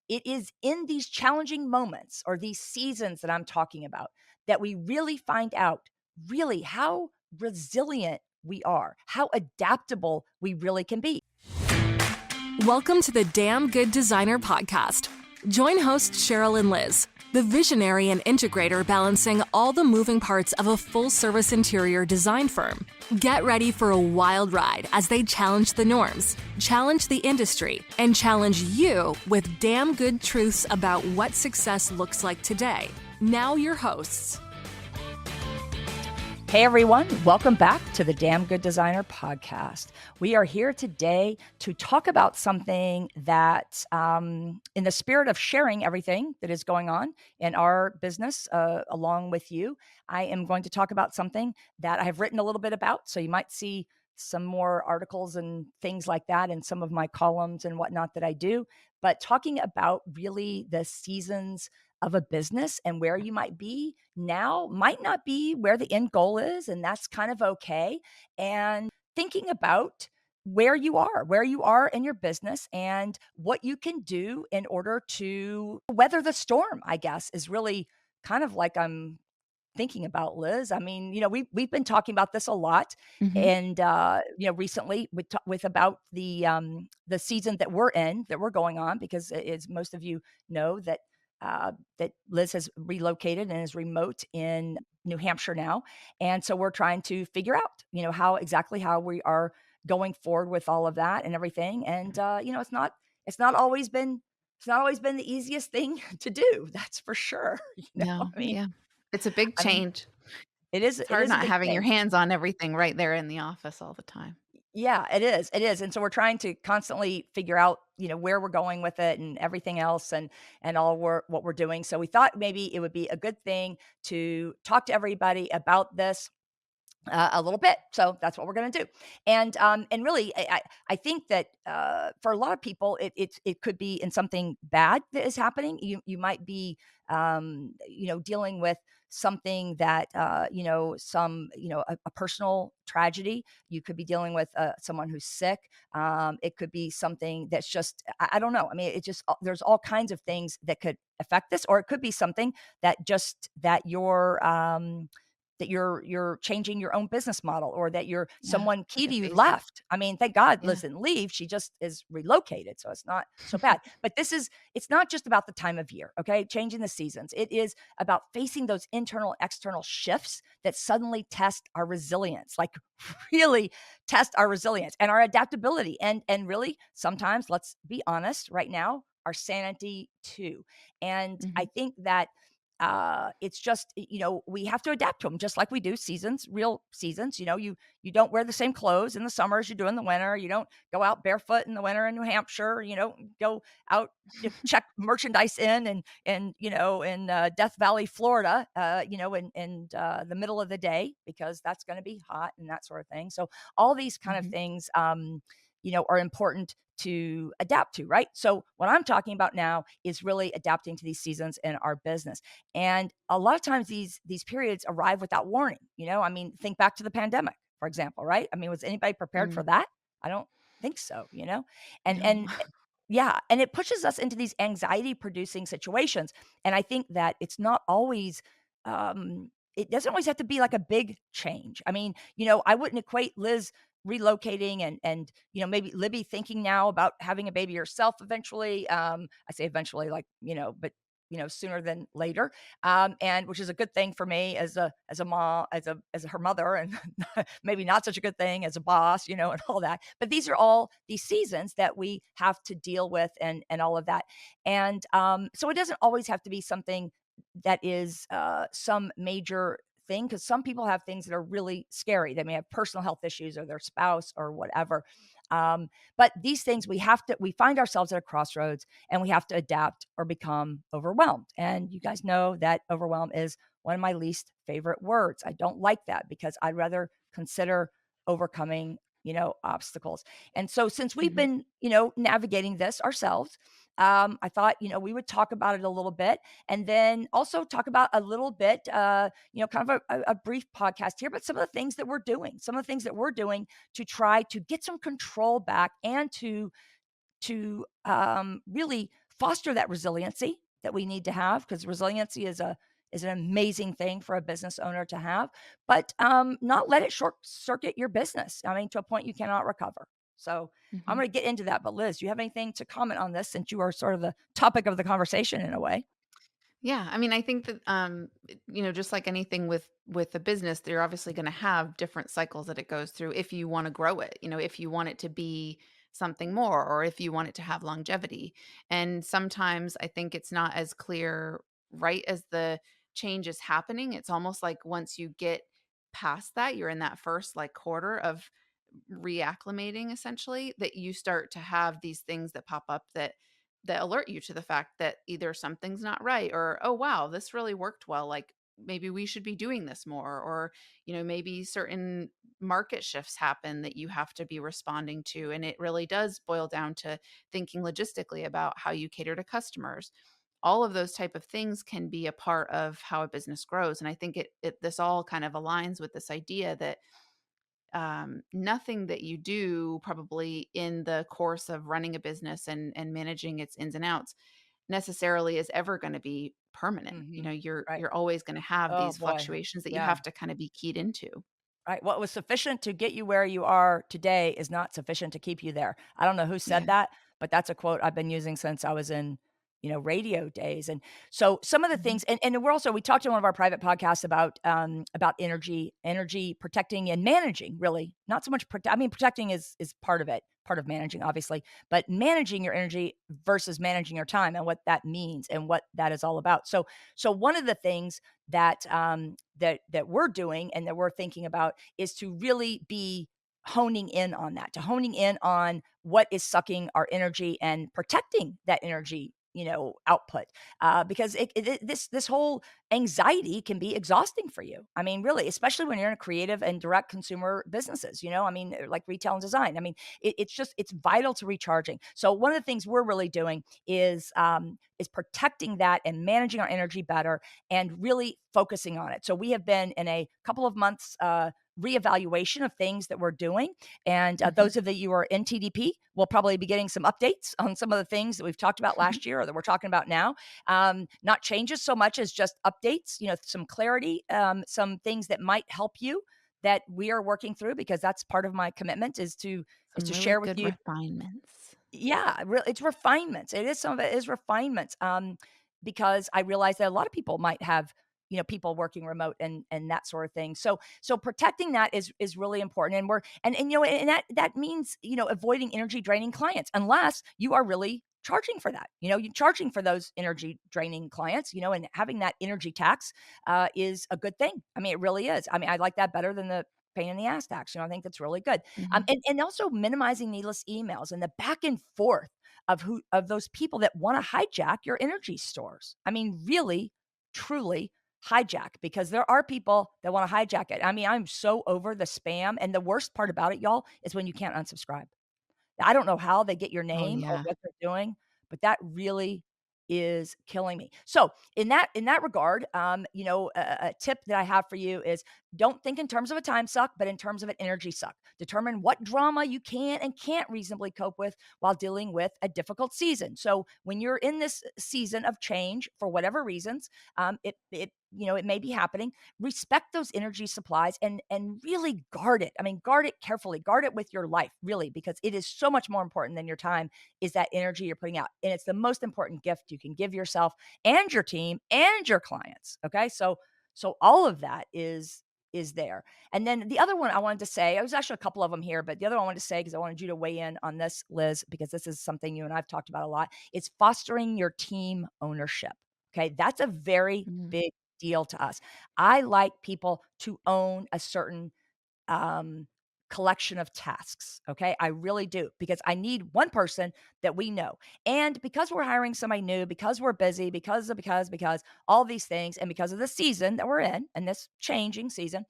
it is in these challenging moments or these seasons that I'm talking about that we really find out really how resilient we are, how adaptable we really can be. Welcome to the Damn Good Designer podcast. Join hosts Cheryl and Liz, the visionary and integrator balancing all the moving parts of a full-service interior design firm. Get ready for a wild ride as they challenge the norms, challenge the industry, and challenge you with damn good truths about what success looks like today. Now your hosts. Hey everyone, welcome back to the Damn Good Designer podcast. We are here today to talk about something that, in the spirit of sharing everything that is going on in our business along with you, I am going to talk about something that I have written a little bit about. So you might see some more articles and things like that in some of my columns and whatnot that I do, but talking about really the seasons of a business and where you might be now might not be where the end goal is, and that's kind of okay. And thinking about where you are in your business and what you can do in order to weather the storm, I guess, is really kind of like I'm thinking about, Liz. I mean, we've been talking about this a lot, Mhm. and recently with about the season that we're in, that we're going on, because as most of you know that Liz has relocated and is remote in New Hampshire now, and so we're trying to figure out, how we are going forward with all of that and everything, and it's not always been the easiest thing to do. That's for sure. No, I mean, yeah. It's a big I mean, change. It's it hard is a not big having your change. hands on everything right there in the office all the time. Yeah, it is, and so we're trying to constantly figure out, where we're going with it and everything else and what we're doing. So we thought maybe it would be a good thing to talk to everybody about this a little bit. So that's what we're going to do. And really, I think that for a lot of people, it could be in something bad that is happening. You might be, dealing with something that, a personal tragedy. You could be dealing with someone who's sick. It could be something that's just, I don't know. I mean, it just, there's all kinds of things that could affect this, or it could be something that you're changing your own business model, or that you're Yeah, someone like key a to you phase shift. left. I mean, thank God Yeah. Liz didn't leave. She just is relocated. So it's not so bad. But it's not just about the time of year, okay? Changing the seasons. It is about facing those internal, external shifts that suddenly test our resilience, like really test our resilience and our adaptability. And really, sometimes, let's be honest right now, our sanity too. And I Mhm. think that it's just, we have to adapt to them just like we do seasons, real seasons. You don't wear the same clothes in the summer as you do in the winter. You don't go out barefoot in the winter in New Hampshire. You don't go out to check merchandise in Death Valley, Florida, in the middle of the day, because that's going to be hot and that sort of thing. So all these kind of Mhm. things, are important to adapt to, right? So what I'm talking about now is really adapting to these seasons in our business. And a lot of times these periods arrive without warning. I mean, think back to the pandemic, for example, right? I mean, was anybody prepared for Mm. that? I don't think so. And No. and yeah, and it pushes us into these anxiety producing situations. And I think that it's not always it doesn't always have to be like a big change. I mean, I wouldn't equate Liz relocating and maybe Libby thinking now about having a baby herself eventually. I say eventually, like, but sooner than later, and which is a good thing for me as a mom, as her mother, and maybe not such a good thing as a boss, and all that. But these are all these seasons that we have to deal with, and all of that. And so it doesn't always have to be something that is some major thing, because some people have things that are really scary. They may have personal health issues or their spouse or whatever. But these things, we find ourselves at a crossroads, and we have to adapt or become overwhelmed. And you guys know that overwhelm is one of my least favorite words. I don't like that, because I'd rather consider overcoming, obstacles. And so since we've Mhm. been, navigating this ourselves, I thought, we would talk about it a little bit, and then also talk about a little bit, kind of a brief podcast here, but some of the things that we're doing, to try to get some control back, and to really foster that resiliency that we need to have, because resiliency is an amazing thing for a business owner to have, but not let it short circuit your business. I mean, to a point you cannot recover. So I'm Mhm. going to get into that. But Liz, do you have anything to comment on this since you are sort of the topic of the conversation in a way? Yeah, I mean, I think that just like anything with a business, they're obviously going to have different cycles that it goes through if you want to grow it, if you want it to be something more or if you want it to have longevity. And sometimes I think it's not as clear right as the change is happening. It's almost like once you get past that, you're in that first like quarter of reacclimating essentially, that you start to have these things that pop up that alert you to the fact that either something's not right or, oh wow, this really worked well, like maybe we should be doing this more, or maybe certain market shifts happen that you have to be responding to, and it really does boil down to thinking logistically about how you cater to customers. All of those type of things can be a part of how a business grows, and I think it this all kind of aligns with this idea that nothing that you do probably in the course of running a business and managing its ins and outs necessarily is ever going to be permanent. Mhm. Right. You're always going to have Oh, these boy. fluctuations that you Yeah. have to kind of be keyed into. Right. What was sufficient to get you where you are today is not sufficient to keep you there. I don't know who said Yeah. that, but that's a quote I've been using since I was in, radio days. And so some of the Mhm. things, and we talked in one of our private podcasts about energy protecting and managing, really. Not so much I mean, protecting is part of it, part of managing, obviously, but managing your energy versus managing your time and what that means and what that is all about. So one of the things that we're doing and that we're thinking about is to really be honing in on that, to honing in on what is sucking our energy and protecting that energy, output. Because this whole anxiety can be exhausting for you. I mean, really, especially when you're in a creative and direct consumer businesses. I mean, like retail and design. I mean, it's vital to recharging. So one of the things we're really doing is protecting that and managing our energy better and really focusing on it. So we have been in a couple of months reevaluation of things that we're doing. And Mhm. those of you who are in TDP will probably be getting some updates on some of the things that we've talked about last year or that we're talking about now. Not changes so much as just updates, some clarity, some things that might help you that we are working through, because that's part of my commitment is Some to really share with good you. refinements. Yeah, it's refinements. It is, some of it is refinements, because I realize that a lot of people might have, people working remote and that sort of thing. So protecting that is really important, and and that means, avoiding energy draining clients unless you are really charging for that. You're charging for those energy draining clients, and having that energy tax is a good thing. I mean, it really is. I mean, I like that better than the pain in the ass tax. I think that's really good. Mhm. And also minimizing needless emails and the back and forth of those people that wanna hijack your energy stores. I mean, really, truly hijack, because there are people that wanna hijack it. I mean, I'm so over the spam, and the worst part about it, y'all, is when you can't unsubscribe. I don't know how they get your Oh name or yeah. what they're doing, but that really is killing me. So in that regard, a tip that I have for you is, don't think in terms of a time suck, but in terms of an energy suck. Determine what drama you can and can't reasonably cope with while dealing with a difficult season. So when you're in this season of change for whatever reasons, it may be happening. Respect those energy supplies and really guard it. I mean, guard it carefully, guard it with your life, really, because it is so much more important than your time, is that energy you're putting out. And it's the most important gift you can give yourself and your team and your clients. Okay. So all of that is there. And then the other one I wanted to say, there was actually a couple of them here, but the other one I wanted to say, because I wanted you to weigh in on this, Liz, because this is something you and I've talked about a lot, is fostering your team ownership. Okay. That's a very Mm. big deal to us. I like people to own a certain um, collection of tasks. Okay. I really do, because I need one person that we know. And because we're hiring somebody new, because we're busy, because all these things, and because of the season that we're in and this changing season,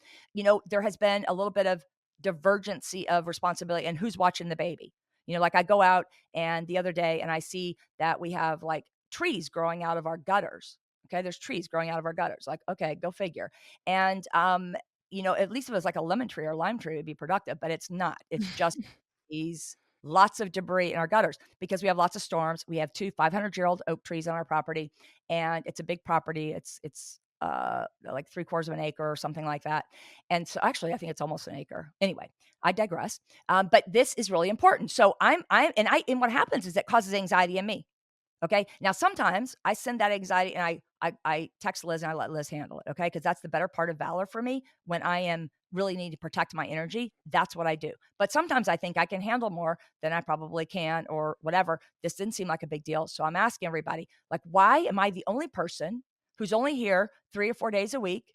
there has been a little bit of divergency of responsibility and who's watching the baby. Like I go out and the other day and I see that we have like trees growing out of our gutters. Okay. There's trees growing out of our gutters. Like, okay, go figure. And at least if it was like a lemon tree or lime tree, it'd be productive, but it's not. It's just these. lots of debris in our gutters because we have lots of storms. We have 2 500-year-old oak trees on our property, and it's a big property. It's like 3/4 of an acre or something like that. And so actually, I think it's almost an acre. Anyway, I digress. But this is really important. So and what happens is it causes anxiety in me. Okay. Now, sometimes I send that anxiety and I text Liz and I let Liz handle it. Okay. Because that's the better part of valor for me when I am really need to protect my energy. That's what I do. But sometimes I think I can handle more than I probably can or whatever. This didn't seem like a big deal. So I'm asking everybody, like, why am I the only person who's only here 3 or 4 days a week?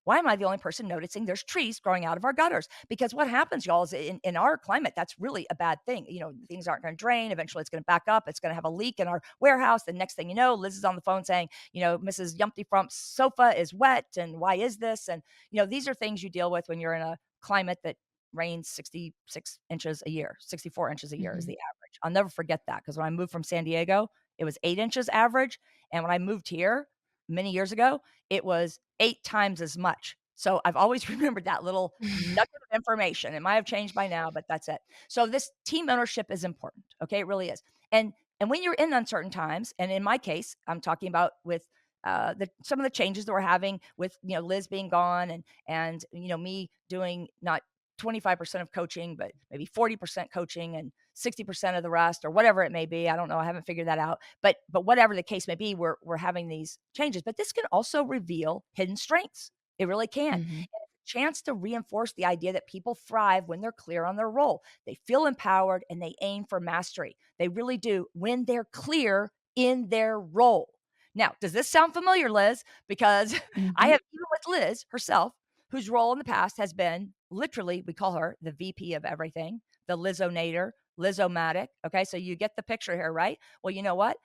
Why am I the only person noticing there's trees growing out of our gutters? Because what happens, y'all, is in our climate, that's really a bad thing. Things aren't going to drain. Eventually, it's going to back up. It's going to have a leak in our warehouse. The next thing you know, Liz is on the phone saying, Mrs. Yumpty Frump's sofa is wet. And why is this? And, these are things you deal with when you're in a climate that rains 66 inches a year, 64 inches a year is Mhm. the average. I'll never forget that because when I moved from San Diego, it was 8 inches average. And when I moved here many years ago, it was 8 times as much. So I've always remembered that little nugget of information. It might have changed by now, but that's it. So this team ownership is important. Okay, it really is. And when you're in uncertain times, and in my case, I'm talking about with the some of the changes that we're having with Liz being gone and me doing not 25% of coaching, but maybe 40% coaching and 60% of the rest, or whatever it may be. I don't know. I haven't figured that out. But whatever the case may be, we're having these changes. But this can also reveal hidden strengths. It really can. And Mhm. it's a chance to reinforce the idea that people thrive when they're clear on their role. They feel empowered and they aim for mastery. They really do when they're clear in their role. Now, does this sound familiar, Liz? Because I Mhm. have, even with Liz herself, whose role in the past has been literally, we call her the VP of everything, the Lizonator, Lizomatic. Okay, so you get the picture here, right? Well, you know what?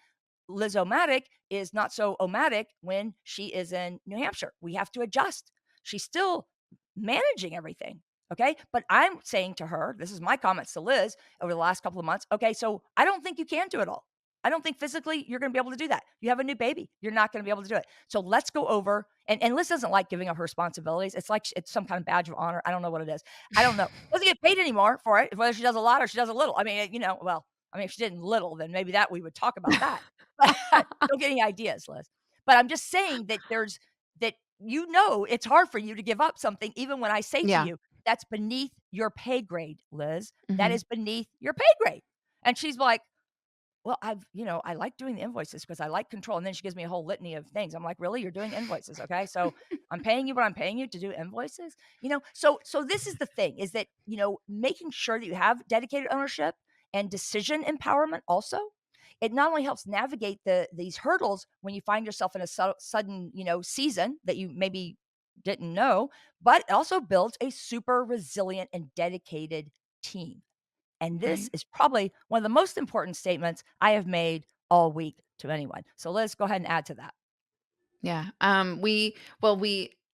Lizomatic is not so omatic when she is in New Hampshire. We have to adjust. She's still managing everything. Okay. But I'm saying to her, this is my comments to Liz over the last couple of months. Okay. So I don't think you can do it all. I don't think physically you're going to be able to do that. You have a new baby. You're not going to be able to do it. So let's go over. And Liz doesn't like giving up her responsibilities. It's like it's some kind of badge of honor. I don't know what it is. I don't know. Doesn't get paid anymore for it, whether she does a lot or she does a little. I mean, well, I mean, if she did little, then maybe that we would talk about that. But don't get any ideas, Liz. But I'm just saying that it's hard for you to give up something even when I say to Yeah. you, "That's beneath your pay grade, Liz. That Mhm. is beneath your pay grade." And she's like, "Well, I like doing the invoices because I like control." And then she gives me a whole litany of things. I'm like, "Really? You're doing invoices, okay? So I'm paying you what I'm paying you to do invoices?" So this is the thing is that, making sure that you have dedicated ownership and decision empowerment also, it not only helps navigate these hurdles when you find yourself in a sudden, season that you maybe didn't know, but it also builds a super resilient and dedicated team. And this Right. is probably one of the most important statements I have made all week to anyone. So let's go ahead and add to that. Yeah. We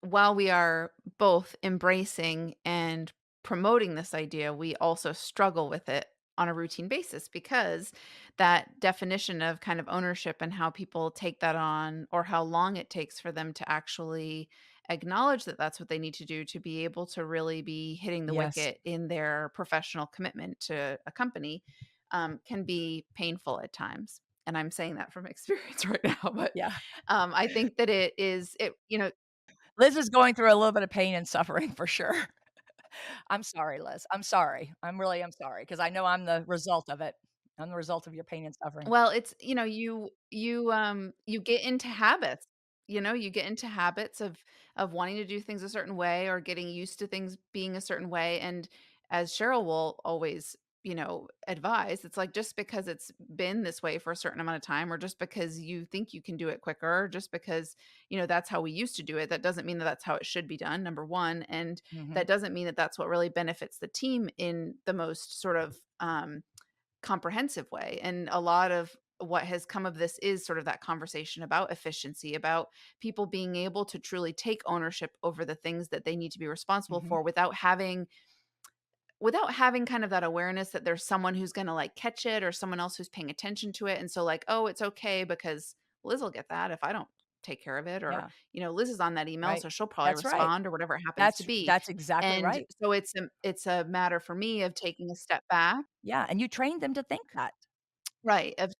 while we are both embracing and promoting this idea, we also struggle with it on a routine basis because that definition of kind of ownership and how people take that on or how long it takes for them to actually acknowledge that that's what they need to do to be able to really be hitting the Yes. wicket in their professional commitment to a company can be painful at times. And I'm saying that from experience right now, but Yeah. I think that Liz is going through a little bit of pain and suffering for sure. I'm sorry, Liz. I'm sorry. I'm sorry because I know I'm the result of it. I'm the result of your pain and suffering. well, it's, you get into habits, you get into habits of wanting to do things a certain way or getting used to things being a certain way. And as Cheryl will always, advise, it's like just because it's been this way for a certain amount of time, or just because you think you can do it quicker, or just because, that's how we used to do it, that doesn't mean that that's how it should be done, number one. And Mhm. that doesn't mean that that's what really benefits the team in the most sort of comprehensive way. And a lot of what has come of this is sort of that conversation about efficiency, about people being able to truly take ownership over the things that they need to be responsible Mhm. for without having kind of that awareness that there's someone who's going to like catch it or someone else who's paying attention to it. And so like, oh, it's okay because Liz will get that if I don't. take care of it, or, Yeah. Liz is on that email, Right. so she'll probably That's right. respond or whatever it happens to That's be. that's exactly And right. so it's a matter for me of taking a step back. Yeah, and you trained them to think that. Right, of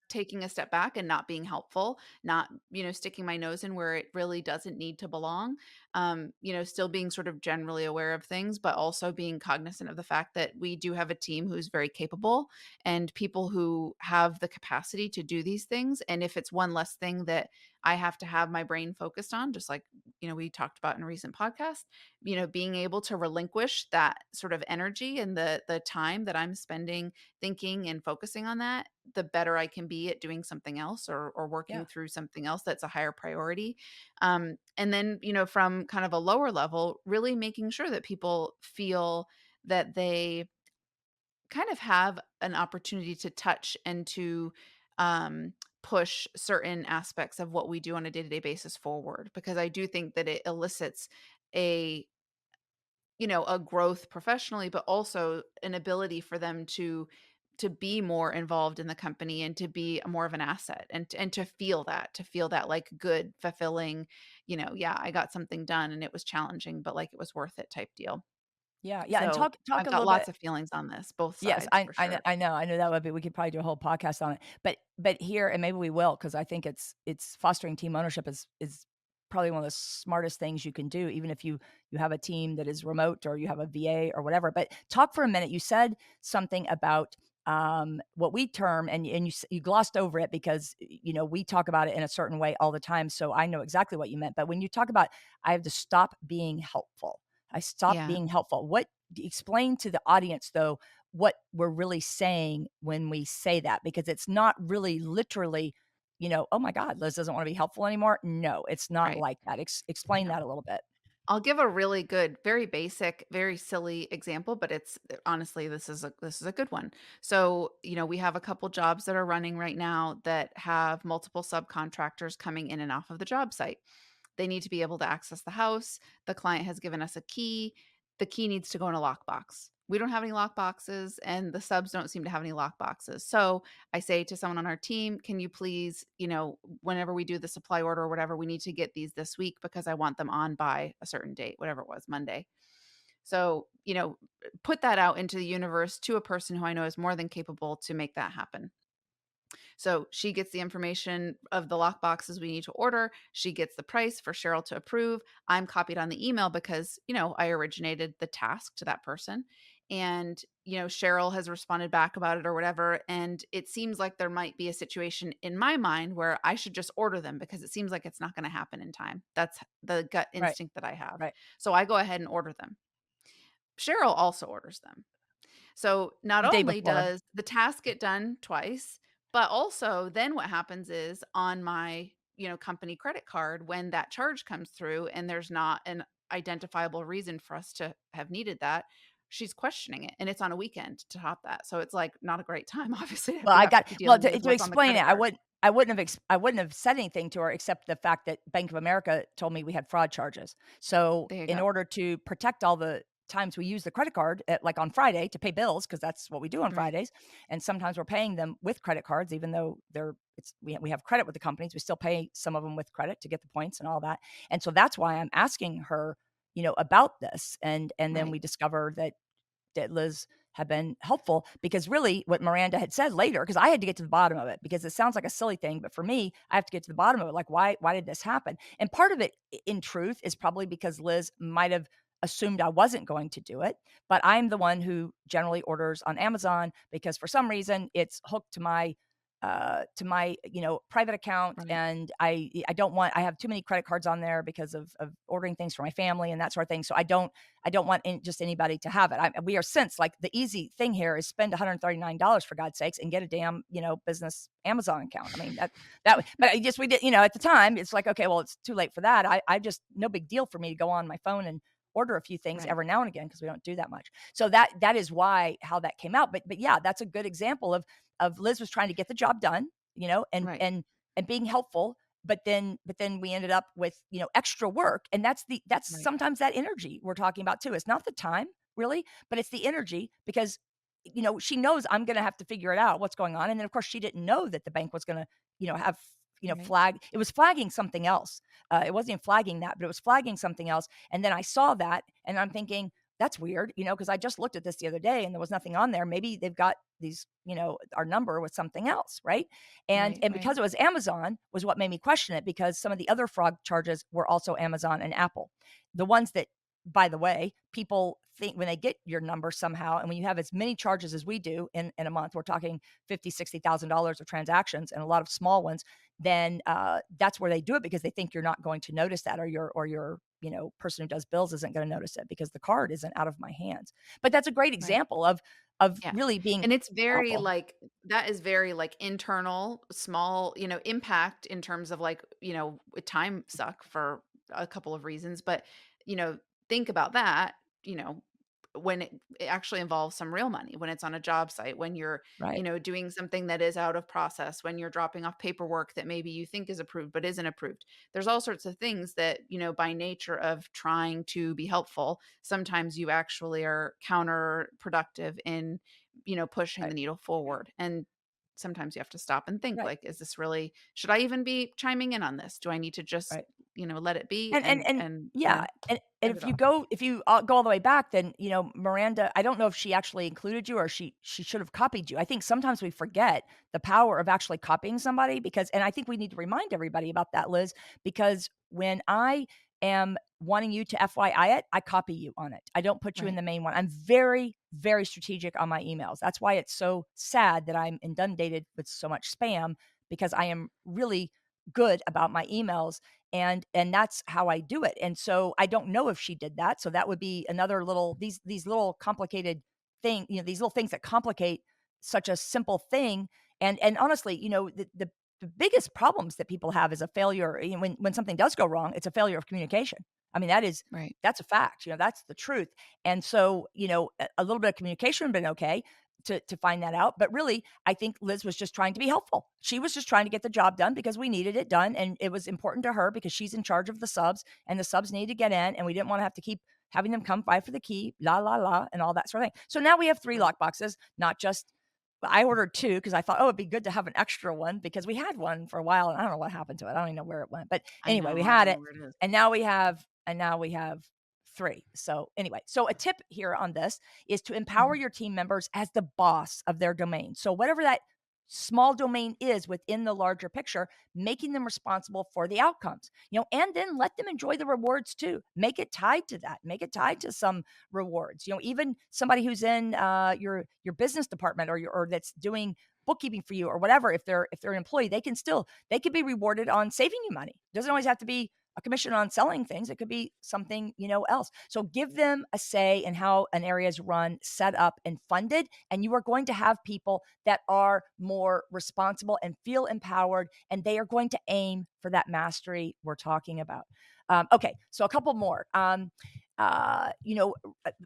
taking a step back and not being helpful, not, sticking my nose in where it really doesn't need to belong. Still being sort of generally aware of things, but also being cognizant of the fact that we do have a team who's very capable and people who have the capacity to do these things. And if it's one less thing that I have to have my brain focused on, just like, we talked about in a recent podcast, being able to relinquish that sort of energy and the time that I'm spending thinking and focusing on that, the better I can be at doing something else, or Yeah. working through something else that's a higher priority. And then, from kind of a lower level, really making sure that people feel that they kind of have an opportunity to touch and to um, push certain aspects of what we do on a day to day basis forward, because I do think that it elicits a a growth professionally, but also an ability for them to be more involved in the company and to be more of an asset, and to feel that like good, fulfilling, yeah, I got something done and it was challenging, but like it was worth it type deal. Yeah, yeah, and So talk I've a got little lots bit. of feelings on this, both Yes, sides I for I kn sure. I know that would be we could probably do a whole podcast on it, but here and maybe we will, because I think it's fostering team ownership is probably one of the smartest things you can do, even if you have a team that is remote or you have a VA or whatever. But talk for a minute, you said something about, what we term, and you glossed over it because, we talk about it in a certain way all the time, so I know exactly what you meant. But when you talk about, "I have to stop being helpful. I stop Yeah, being helpful." What explain to the audience, though, what we're really saying when we say that, because it's not really literally, "Oh my god, Liz doesn't wanna be helpful anymore." No, it's not right. like that. Explain No. that a little bit. I'll give a really good, very basic, very silly example, but it's honestly, this is a good one. So, we have a couple jobs that are running right now that have multiple subcontractors coming in and off of the job site. They need to be able to access the house. The client has given us a key. The key needs to go in a lockbox. We don't have any lock boxes, and the subs don't seem to have any lock boxes. So I say to someone on our team, can you please, whenever we do the supply order or whatever, we need to get these this week because I want them on by a certain date, whatever it was, Monday. So, put that out into the universe to a person who I know is more than capable to make that happen. So she gets the information of the lock boxes we need to order. She gets the price for Cheryl to approve. I'm copied on the email because, I originated the task to that person. And, Cheryl has responded back about it or whatever. And it seems like there might be a situation in my mind where I should just order them because it seems like it's not going to happen in time. That's the gut Right, instinct that I have. right. So I go ahead and order them. Cheryl also orders them. So not The day only before. does the task get done twice, but also then what happens is on my, company credit card, when that charge comes through and there's not an identifiable reason for us to have needed that, she's questioning it. And it's on a weekend to top that. So it's like not a great time, obviously, if Well, we I have to got be well, dealing with to what's on the explain credit it, card. I wouldn't have said anything to her except the fact that Bank of America told me we had fraud charges. So, There you in go. order to protect all the times we use the credit card at like on Friday to pay bills, because that's what we do on Right. Fridays, and sometimes we're paying them with credit cards, even though we have credit with the companies, we still pay some of them with credit to get the points and all that. And so that's why I'm asking her, about this, and then Right. we discover that Liz had been helpful, because really what Miranda had said later, because I had to get to the bottom of it, because it sounds like a silly thing, but for me, I have to get to the bottom of it. Like, why did this happen? And part of it, in truth, is probably because Liz might have assumed I wasn't going to do it. But I'm the one who generally orders on Amazon because for some reason it's hooked to my private account, Right. and I don't want I have too many credit cards on there because of ordering things for my family and that sort of thing. So I don't want just anybody to have it. We are since like the easy thing here is spend $139 for God's sakes and get a damn business Amazon account. I mean but I just we did at the time it's like, okay, well, it's too late for that. I just no big deal for me to go on my phone and order a few things Right. every now and again because we don't do that much. So that is why how that came out. But yeah, that's a good example of Liz was trying to get the job done, and Right. and being helpful, but then we ended up with, extra work, and that's Right. sometimes that energy we're talking about too. It's not the time really, but it's the energy because she knows I'm going to have to figure it out what's going on. And then of course she didn't know that the bank was going to, have Right. flag, it was flagging something else. It wasn't even flagging that, but it was flagging something else. And then I saw that and I'm thinking, that's weird, because I just looked at this the other day and there was nothing on there. Maybe they've got these, our number with something else, right? And Right. and Right. because it was Amazon was what made me question it, because some of the other fraud charges were also Amazon and Apple. The ones that, by the way, people think when they get your number somehow, and when you have as many charges as we do in a month, we're talking 50, $60,000 of transactions and a lot of small ones, then that's where they do it, because they think you're not going to notice that, or your person who does bills isn't going to notice it because the card isn't out of my hands. But that's a great Right. example of Yeah. really being And it's very, powerful. like that is very, like, internal, small, impact in terms of, like, a time suck for a couple of reasons, but, you know, think about that, you know, when it actually involves some real money, when it's on a job site, when you're, Right, doing something that is out of process, when you're dropping off paperwork that maybe you think is approved but isn't approved. There's all sorts of things that, by nature of trying to be helpful, sometimes you actually are counterproductive in, pushing right, the needle forward. And sometimes you have to stop and think, right, like, is this really, should I even be chiming in on this? Do I need to just, right. let it be And and, yeah, and end if it you off? go all the way back, then, Miranda, I don't know if she actually included you or she should have copied you. I think sometimes we forget the power of actually copying somebody, because and I think we need to remind everybody about that, Liz, because when I am wanting you to FYI it, I copy you on it. I don't put you in Right. the main one. I'm very, very strategic on my emails. That's why it's so sad that I'm inundated with so much spam, because I am really good about my emails, and that's how I do it. And so I don't know if she did that. So that would be another little, these little complicated these little things that complicate such a simple thing. And honestly, the biggest problems that people have is a failure. When something does go wrong, it's a failure of communication. I mean, Right. that's a fact. That's the truth. And so, a little bit of communication would have been okay to find that out. But really, I think Liz was just trying to be helpful. She was just trying to get the job done because we needed it done. And it was important to her because she's in charge of the subs, and the subs needed to get in. And we didn't want to have to keep having them come by for the key, la, la, la, and all that sort of thing. So now we have three Right. lock boxes, not just, I ordered two because I thought, oh, it'd be good to have an extra one because we had one for a while and I don't know what happened to it. I don't even know where it went. But I anyway, we know. I had don't know it. where it is. And now we have three. So anyway, so a tip here on this is to empower Mhm. your team members as the boss of their domain. So whatever that small domain is within the larger picture, making them responsible for the outcomes, and then let them enjoy the rewards too. Make it tied to that. Make it tied to some rewards. Even somebody who's in your business department, or that's doing bookkeeping for you or whatever, if they're an employee, they could be rewarded on saving you money. Doesn't always have to be a commission on selling things. It could be something, else. So give them a say in how an area is run, set up, and funded. And you are going to have people that are more responsible and feel empowered, and they are going to aim for that mastery we're talking about. Okay, so a couple more. Uh, you know,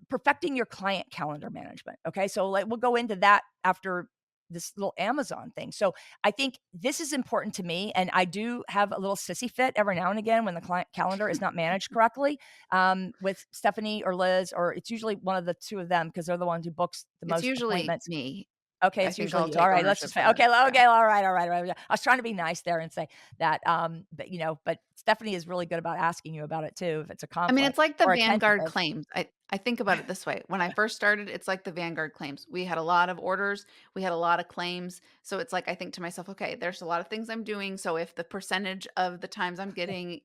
Perfecting your client calendar management. Okay, so we'll go into that after this little Amazon thing. So I think this is important to me, and I do have a little sissy fit every now and again when the client calendar is not managed correctly, with Stephanie or Liz, or it's usually one of the two of them because they're the ones who books the It's most usually appointments. me. Okay, I it's think usually I'll you. All take right, let's just ownership say, for okay, it. Yeah. okay, all right, all right. Yeah. I was trying to be nice there and say that, but Stephanie is really good about asking you about it too if it's a I mean, it's conflict like the or a Vanguard tentative. claims. I think about it this way. When I first started, it's like the Vanguard claims. We had a lot of orders, we had a lot of claims. So it's like I think to myself, okay, there's a lot of things I'm doing. So if the percentage of the times I'm getting,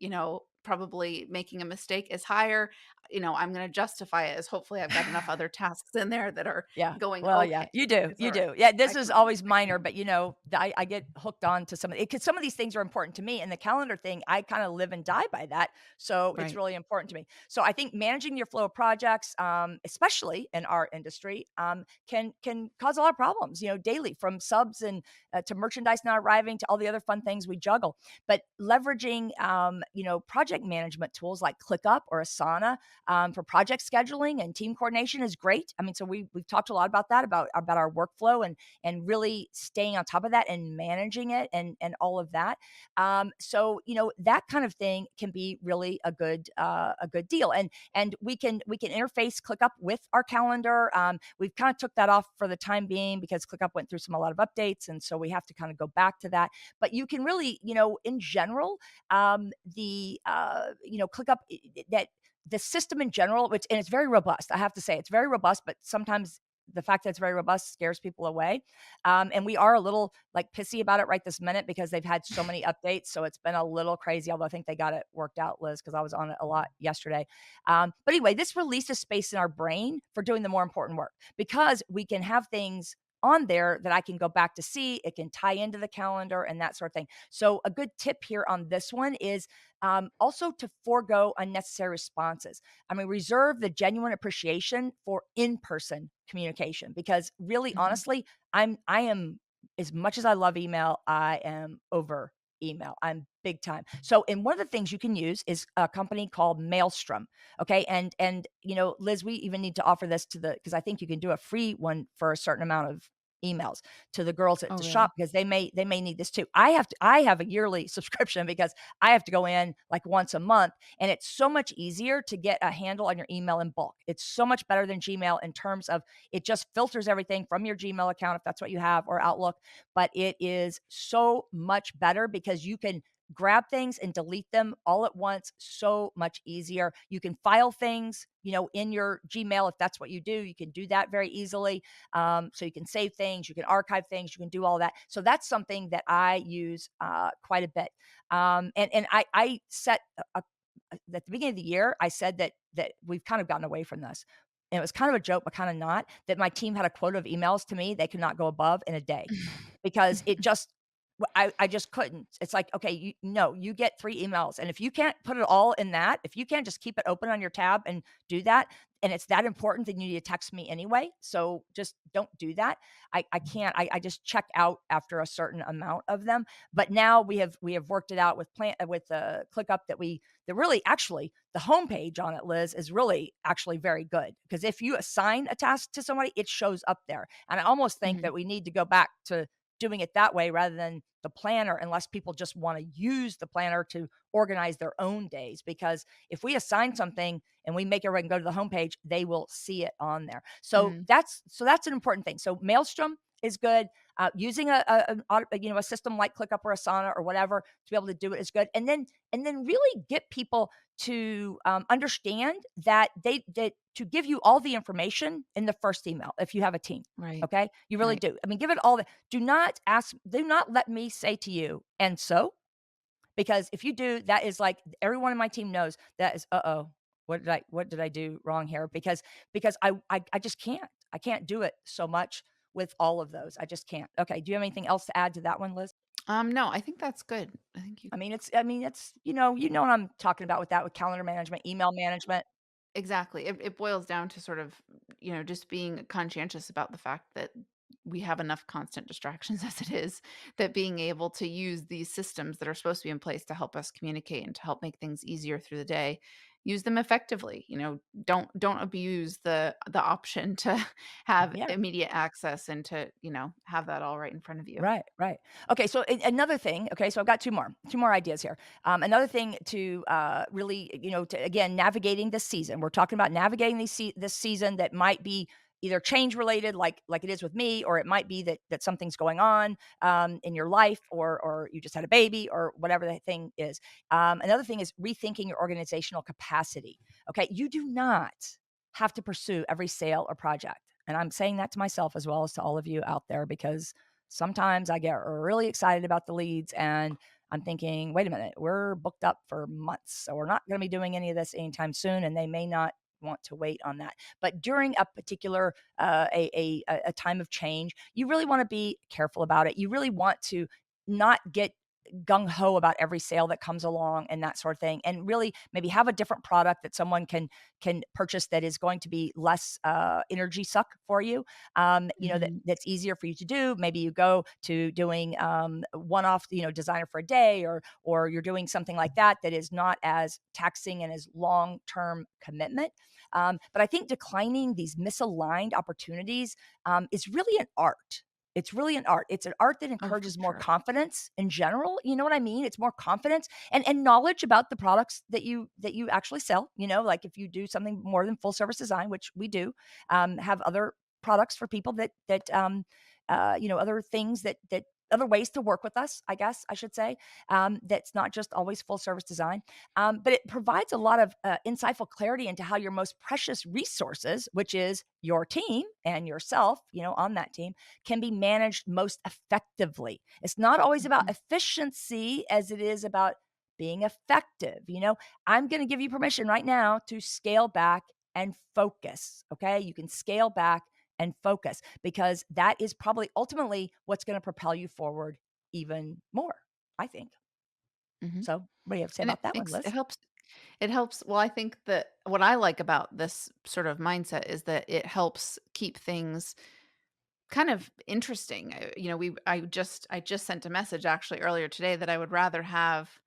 probably making a mistake is higher, I'm going to justify it as hopefully I've got enough other tasks in there that are Yeah. going Well, yeah, okay. you do, It's you all right. do. Yeah, this I is come up with always I come minor, up but, I get hooked on to some of it because some of these things are important to me, and the calendar thing, I kinda live and die by that, so it's right. really important to me. So I think managing your flow of projects, especially in our industry, can cause a lot of problems, daily, from subs and, to merchandise not arriving to all the other fun things we juggle. But leveraging, project management tools like ClickUp or Asana, for project scheduling and team coordination is great. I mean, so we've talked a lot about that, about our workflow and really staying on top of that and managing it and all of that. So that kind of thing can be really a good deal. And we can interface ClickUp with our calendar. We've kind of took that off for the time being because ClickUp went through a lot of updates, and so we have to kind of go back to that. But you can really, in general, the ClickUp that the system in general, which and it's very robust. I have to say it's very robust, but sometimes the fact that it's very robust scares people away. And we are a little like pissy about it right this minute because they've had so many updates. So it's been a little crazy, although I think they got it worked out, Liz, because I was on it a lot yesterday. But anyway, this releases space in our brain for doing the more important work because we can have things on there that I can go back to see. It can tie into the calendar and that sort of thing. So, a good tip here on this one is also to forego unnecessary responses. I mean, reserve the genuine appreciation for in person communication because really, Mhm. honestly, I am, as much as I love email, I am over email. I'm big time. So, and one of the things you can use is a company called Maelstrom. Okay. And Liz, we even need to offer this to because I think you can do a free one for a certain amount of emails to the girls at Oh, the really? shop because they may need this too. I have a yearly subscription because I have to go in like once a month and it's so much easier to get a handle on your email in bulk. It's so much better than Gmail in terms of it just filters everything from your Gmail account if that's what you have or Outlook, but it is so much better because you can grab things and delete them all at once so much easier. You can file things, in your Gmail if that's what you do. You can do that very easily. So you can save things, you can archive things, you can do all that. So that's something that I use quite a bit. And I set at the beginning of the year, I said that we've kind of gotten away from this. And it was kind of a joke, but kind of not, that my team had a quota of emails to me they could not go above in a day because it just I just couldn't. It's like, okay, no, you get 3 emails, and if you can't put it all in that, if you can't just keep it open on your tab and do that, and it's that important, then you need to text me anyway. So just don't do that. I can't. I just check out after a certain amount of them. But now we have worked it out with ClickUp that really actually the homepage on it, Liz, is really actually very good because if you assign a task to somebody, it shows up there. And I almost think Mhm. that we need to go back to doing it that way rather than the planner unless people just want to use the planner to organize their own days because if we assign something and we make everyone go to the homepage they will see it on there Mhm. so that's an important thing. So Maelstrom is good. Using a system like ClickUp or Asana or whatever to be able to do it is good, and then really get people to understand that to give you all the information in the first email if you have a team. Right. Okay, you really Right. do. I mean, give it all the do not let me say to you, "And so?" Because if you do, that is like everyone in my team knows that is, "Uh-oh, what did I do wrong here?" Because I just can't. I can't do it so much with all of those. I just can't. Okay, do you have anything else to add to that one, Liz? No, I think that's good. I think you I mean, it's you know what I'm talking about with that, with calendar management, email management. exactly. It boils down to sort of, just being conscientious about the fact that we have enough constant distractions as it is, that being able to use these systems that are supposed to be in place to help us communicate and to help make things easier through the day, use them effectively. Don't abuse the option to have Yeah. immediate access and to, have that all right in front of you. Right, right. Okay, so another thing. Okay, so I've got two more ideas here. Another thing to really, to again navigating this season. We're talking about navigating this season that might be either change related, like it is with me, or it might be that something's going on in your life, or you just had a baby, or whatever the thing is. Another thing is rethinking your organizational capacity. Okay, you do not have to pursue every sale or project. And I'm saying that to myself as well as to all of you out there because sometimes I get really excited about the leads and I'm thinking, wait a minute, we're booked up for months. So we're not going to be doing any of this anytime soon. And they may not want to wait on that. But during a particular a time of change, you really want to be careful about it. You really want to not get gung ho about every sale that comes along and that sort of thing, and really maybe have a different product that someone can purchase that is going to be less energy suck for you. Mhm. That's easier for you to do. Maybe you go to doing one off, designer for a day, or you're doing something like that that is not as taxing and as long term commitment. But I think declining these misaligned opportunities is really an art. It's really an art. It's an art that Oh, for encourages more sure. confidence in general, you know what I mean? It's more confidence and knowledge about the products that you actually sell, like if you do something more than full service design, which we do, have other products for people other things that other ways to work with us, I guess I should say, that's not just always full service design. But it provides a lot of insightful clarity into how your most precious resources, which is your team and yourself, on that team, can be managed most effectively. It's not always about Mhm. efficiency as it is about being effective. I'm going to give you permission right now to scale back and focus. Okay. You can scale back and focus because that is probably ultimately what's going to propel you forward even more, I think. Mhm. So, what do you have to say And it about that one, makes Liz? it helps well, I think that what I like about this sort of mindset is that it helps keep things kind of interesting. I just sent a message actually earlier today that I would rather have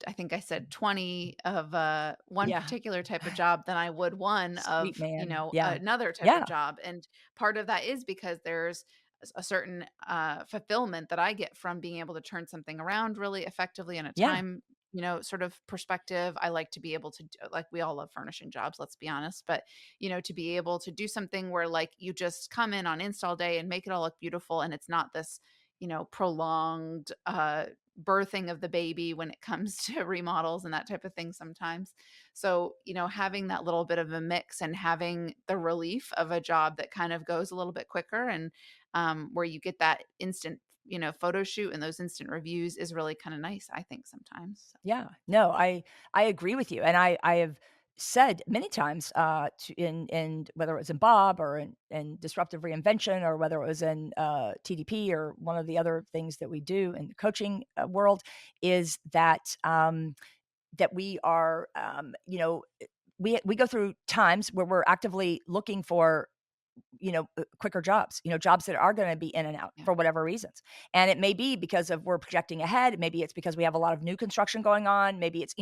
I think I said 20 of, one Yeah. particular type of job than I would one Sweet of, man. Yeah. another type of Yeah. job, and part of that is because there's a certain, fulfillment that I get from being able to turn something around really effectively in a Yeah. time, sort of perspective. I like to be able to d like, we all love furnishing jobs, let's be honest, but, to be able to do something where, like, you just come in on install day and make it all look beautiful, and it's not this, prolonged, birthing of the baby when it comes to remodels and that type of thing sometimes. So, having that little bit of a mix and having the relief of a job that kind of goes a little bit quicker and where you get that instant, photo shoot and those instant reviews is really kind of nice, I think, sometimes. So, Yeah. No, I agree with you, and I have said many times, in whether it was in Bob or in disruptive reinvention or whether it was in TDP or one of the other things that we do in the coaching world, is that we are, we go through times where we're actively looking for quicker jobs, jobs that are going to be in and out yeah. for whatever reasons. And it may be because of we're projecting ahead. Maybe it's because we have a lot of new construction going on. Maybe it's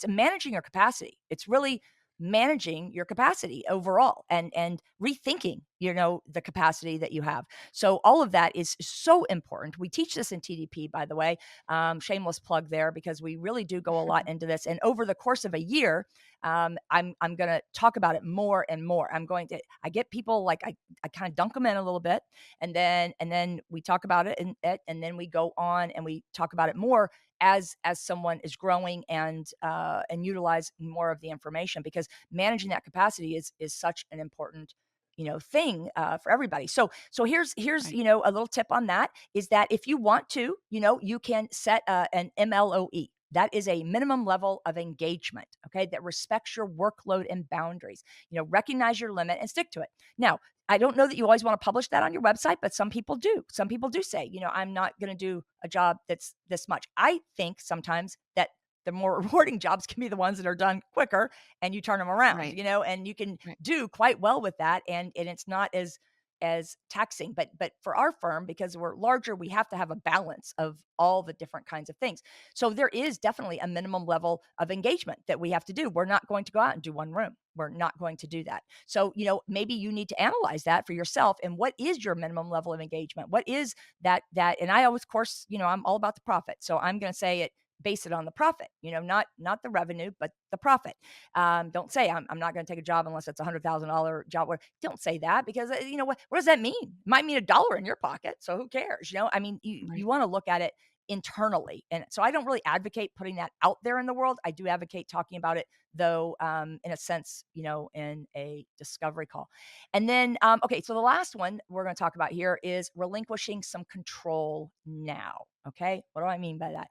managing your capacity. It's really managing your capacity overall and rethinking, the capacity that you have. So all of that is so important. We teach this in TDP, by the way. Shameless plug there because we really do go a lot into this. And over the course of a year, I'm going to talk about it more and more. I get people like I kind of dunk them in a little bit, and then we talk about it, and then we go on and we talk about it more as someone is growing and utilize more of the information, because managing that capacity is such an important thing for everybody. So here's Right. a little tip on that is that if you want to, you can set an MLOE. That is a minimum level of engagement, okay, that respects your workload and boundaries. Recognize your limit and stick to it. Now, I don't know that you always want to publish that on your website, but some people do. Some people do say, I'm not going to do a job that's this much. I think sometimes that the more rewarding jobs can be the ones that are done quicker and you turn them around, Right. and you can Right. do quite well with that, and it's not as taxing. But for our firm, because we're larger, we have to have a balance of all the different kinds of things. So there is definitely a minimum level of engagement that we have to do. We're not going to go out and do one room. We're not going to do that. So, maybe you need to analyze that for yourself. And what is your minimum level of engagement? What is that? And I always, of course, I'm all about the profit. So I'm going to say it, base it on the profit, not the revenue, but the profit. Don't say I'm not going to take a job unless it's $100,000 job. Don't say that, because what does that mean? It might mean $1 in your pocket. So who cares? I mean, you Right. want to look at it internally. And so I don't really advocate putting that out there in the world. I do advocate talking about it, though, in a sense, in a discovery call. And then, okay, so the last one we're going to talk about here is relinquishing some control now. Okay. What do I mean by that?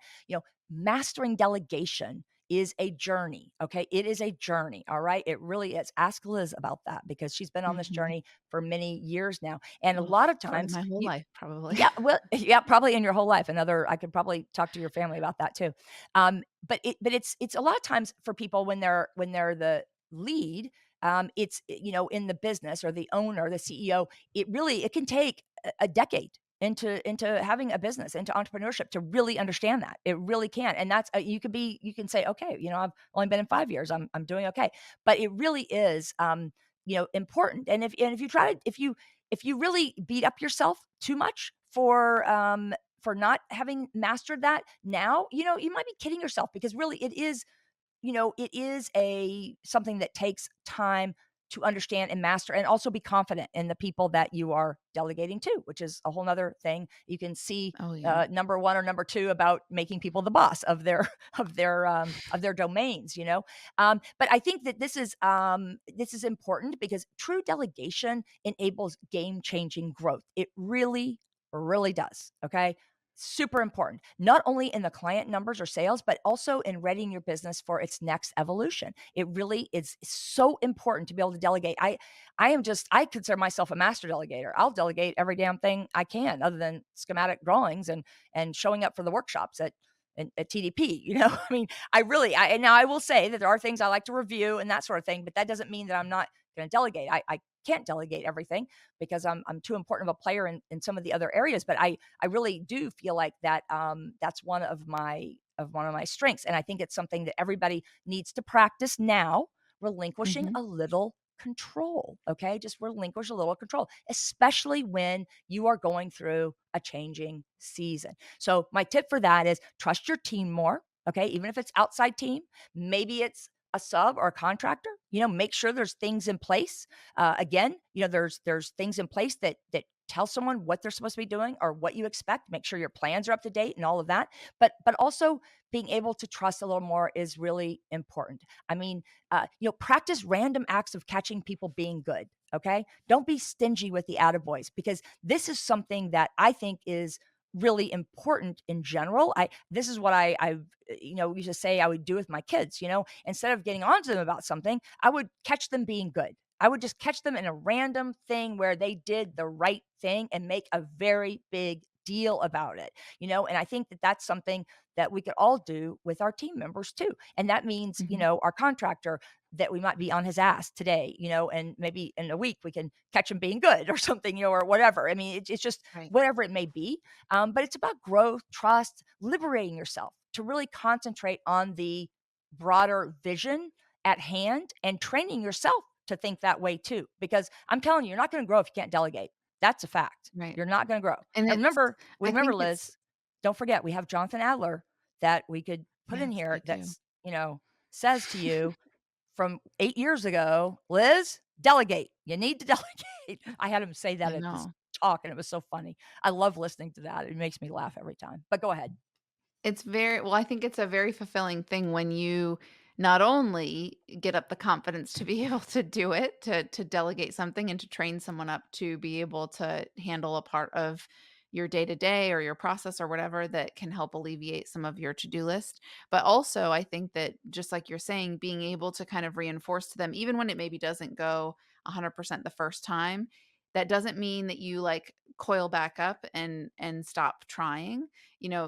Mastering delegation is a journey. Okay. It is a journey. All right. It really is. Ask Liz about that because she's been on this Mhm. journey for many years now. And a Ugh, lot of probably times my whole you, life, probably. yeah, well, yeah, probably in your whole life. Another, I could probably talk to your family about that too. But it's a lot of times for people when they're the lead, in the business or the owner, the CEO, it can take a decade into having a business, into entrepreneurship to really understand that. It really can. And that's you can say, okay, I've only been in 5 years. I'm doing okay. But it really is important. And if you try to if you really beat up yourself too much for not having mastered that now, you might be kidding yourself because really it is a something that takes time to understand and master and also be confident in the people that you are delegating to, which is a whole nother thing. You can see Oh, yeah. number one or number two about making people the boss of their of their domains. But I think that this is important because true delegation enables game changing growth. It really does. Okay, super important, not only in the client numbers or sales, but also in readying your business for its next evolution. It really is so important to be able to delegate. I consider myself a master delegator. I'll delegate every damn thing I can, other than schematic drawings and showing up for the workshops at TDP. I mean, and now I will say that there are things I like to review and that sort of thing, but that doesn't mean that I'm not going to delegate. I can't delegate everything because I'm too important of a player in some of the other areas. But I really do feel like that's one of my strengths, and I think it's something that everybody needs to practice now, relinquishing Mhm. a little control, okay? Just relinquish a little control, especially when you are going through a changing season. So my tip for that is trust your team more, okay? Even if it's outside team, maybe it's a sub or a contractor, make sure there's things in place. Again, there's things in place that tell someone what they're supposed to be doing or what you expect. Make sure your plans are up to date and all of that. But also being able to trust a little more is really important. I mean, practice random acts of catching people being good. Okay, don't be stingy with the attaboys because this is something that I think is really important in general. This is what I used to say I would do with my kids. Instead of getting on to them about something, I would catch them being good. I would just catch them in a random thing where they did the right thing and make a very big deal about it. And I think that that's something that we could all do with our team members too. And that means, Mhm. our contractor that we might be on his ass today, and maybe in a week we can catch him being good or something, or whatever. I mean, it's just Right. whatever it may be. But it's about growth, trust, liberating yourself to really concentrate on the broader vision at hand and training yourself to think that way too. Because I'm telling you, you're not going to grow if you can't delegate. That's a fact. Right. You're not going to grow. And And it's I remember, think it's Liz, don't forget we have Jonathan Adler that we could put in yes, here we do. that's, says to you from 8 years ago, Liz, delegate. You need to delegate. I had him say that I at this know. talk and it was so funny. I love listening to that. It makes me laugh every time. But go ahead. It's very well, I think it's a very fulfilling thing when you not only get up the confidence to be able to do it, to delegate something and to train someone up to be able to handle a part of your day-to-day or your process or whatever that can help alleviate some of your to-do list. But also, I think that just like you're saying, being able to kind of reinforce to them, even when it maybe doesn't go 100% the first time, that doesn't mean that you like coil back up and stop trying,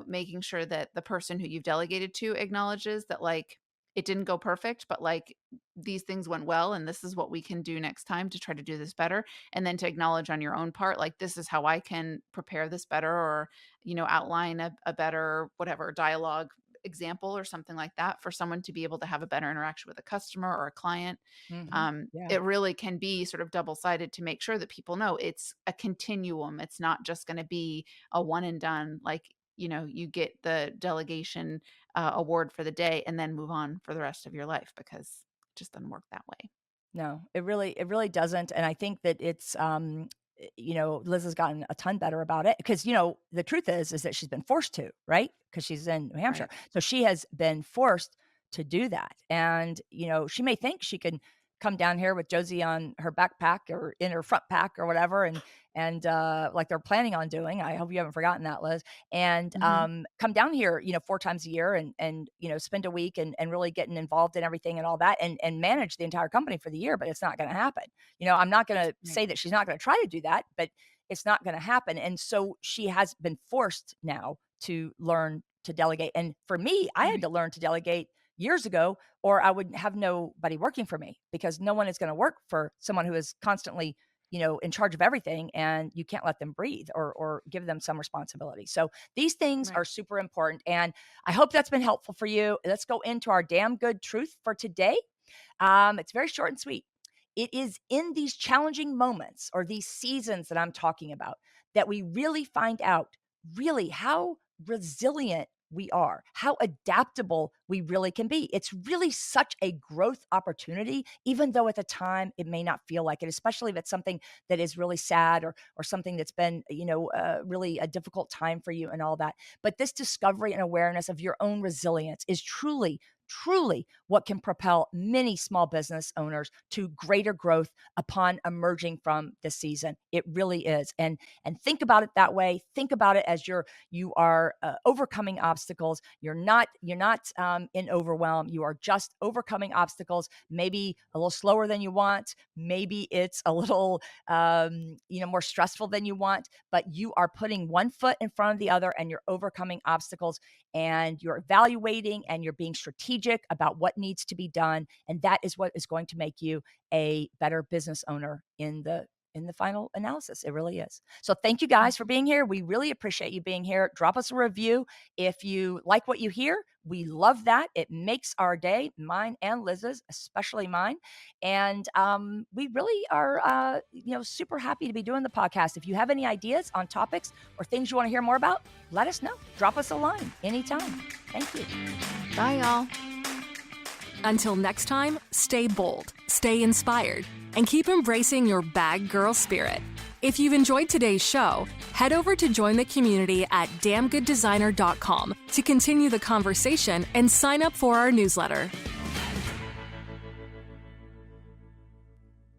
making sure that the person who you've delegated to acknowledges that like it didn't go perfect, but like these things went well and this is what we can do next time to try to do this better. And then to acknowledge on your own part, like this is how I can prepare this better or, outline a better whatever dialogue example or something like that for someone to be able to have a better interaction with a customer or a client. Yeah. It really can be sort of double sided to make sure that people know it's a continuum. It's not just going to be a one and done, like, you get the delegation award for the day and then move on for the rest of your life because it just doesn't work that way. No, it really doesn't, and I think that Liz has gotten a ton better about it because, the truth is that she's been forced to, right? Because she's in New Hampshire. Right. So she has been forced to do that, and, she may think she can come down here with Josie on her backpack or in her front pack or whatever, and like they're planning on doing. I hope you haven't forgotten that, Liz. And Mhm. come down here, 4 times a year and spend a week and really getting involved in everything and all that and manage the entire company for the year. But it's not going to happen. I'm not going to Right. say that she's not going to try to do that, but it's not going to happen. And so she has been forced now to learn to delegate. And for me, I had Right. to learn to delegate years ago, or I would have nobody working for me because no one is going to work for someone who is constantly, in charge of everything, and you can't let them breathe or give them some responsibility. So these things Right. are super important. And I hope that's been helpful for you. Let's go into our damn good truth for today. It's very short and sweet. It is in these challenging moments or these seasons that I'm talking about that we really find out really how resilient we are, how adaptable we really can be. It's really such a growth opportunity, even though at the time it may not feel like it, especially if it's something that is really sad or something that's been, really a difficult time for you and all that. But this discovery and awareness of your own resilience is truly what can propel many small business owners to greater growth upon emerging from this season. It really is. And think about it that way. Think about it as you are overcoming obstacles. You're not in overwhelm. You are just overcoming obstacles, maybe a little slower than you want. Maybe it's a little more stressful than you want, but you are putting one foot in front of the other and you're overcoming obstacles and you're evaluating and you're being strategic about what needs to be done. And that is what is going to make you a better business owner in the final analysis. It really is. So thank you guys for Mhm. being here. We really appreciate you being here. Drop us a review if you like what you hear. We love that. It makes our day, mine and Liz's, especially mine. And we really are, super happy to be doing the podcast. If you have any ideas on topics or things you want to hear more about, let us know. Drop us a line anytime. Thank you. Bye, y'all. Until next time, stay bold, stay inspired, and keep embracing your bag girl spirit. If you've enjoyed today's show, head over to join the community at damngooddesigner.com to continue the conversation and sign up for our newsletter.